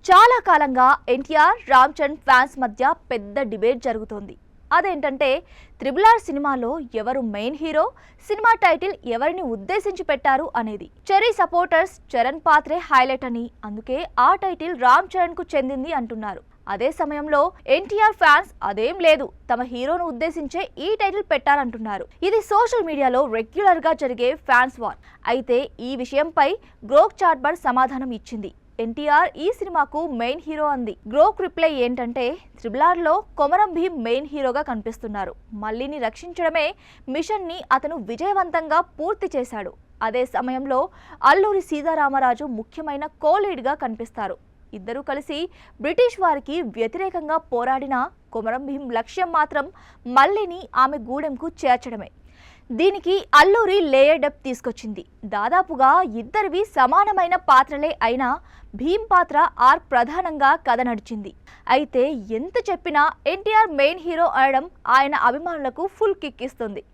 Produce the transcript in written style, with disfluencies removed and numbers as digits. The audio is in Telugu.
చాలా కాలంగా ఎన్టీఆర్ రామ్ చరణ్ ఫ్యాన్స్ మధ్య పెద్ద డిబేట్ జరుగుతోంది. అదేంటంటే త్రిబుల్ ఆర్ సినిమాలో ఎవరు మెయిన్ హీరో, సినిమా టైటిల్ ఎవరిని ఉద్దేశించి పెట్టారు అనేది. చెర్రీ సపోర్టర్స్ చరణ్ పాత్రే హైలైట్ అని, అందుకే ఆ టైటిల్ రామ్ చరణ్ కు చెందింది అంటున్నారు. అదే సమయంలో ఎన్టీఆర్ ఫ్యాన్స్ అదేం లేదు, తమ హీరోను ఉద్దేశించే ఈ టైటిల్ పెట్టారంటున్నారు. ఇది సోషల్ మీడియాలో రెగ్యులర్ గా జరిగే ఫ్యాన్స్ వార్. అయితే ఈ విషయంపై గ్రోక్ చాట్బర్ సమాధానం ఇచ్చింది. ఎన్టీఆర్ ఈ సినిమాకు మెయిన్ హీరో అంది. గ్రోక్ రిప్లై ఏంటంటే, త్రిబుల్ ఆర్ లో కొమరం భీం మెయిన్ హీరోగా కనిపిస్తున్నారు. మల్లిని రక్షించడమే మిషన్ ని అతను విజయవంతంగా పూర్తి చేశాడు. అదే సమయంలో అల్లూరి సీతారామరాజు ముఖ్యమైన కోలీడ్ గా కనిపిస్తారు. ఇద్దరూ కలిసి బ్రిటిష్ వారికి వ్యతిరేకంగా పోరాడిన కొమరం భీం లక్ష్యం మాత్రం మల్లిని ఆమె గూడెంకు చేర్చడమే. దీనికి అల్లూరి లేయర్ డెప్త్ తీసుకొచ్చింది. దాదాపుగా ఇద్దరివి సమానమైన పాత్రలే అయినా భీం పాత్ర ఆర్క్ ప్రధానంగా కథ నడిచింది. అయితే ఎంత చెప్పినా ఎన్టీఆర్ మెయిన్ హీరో అనడం ఆయన అభిమానులకు ఫుల్ కిక్ ఇస్తుంది.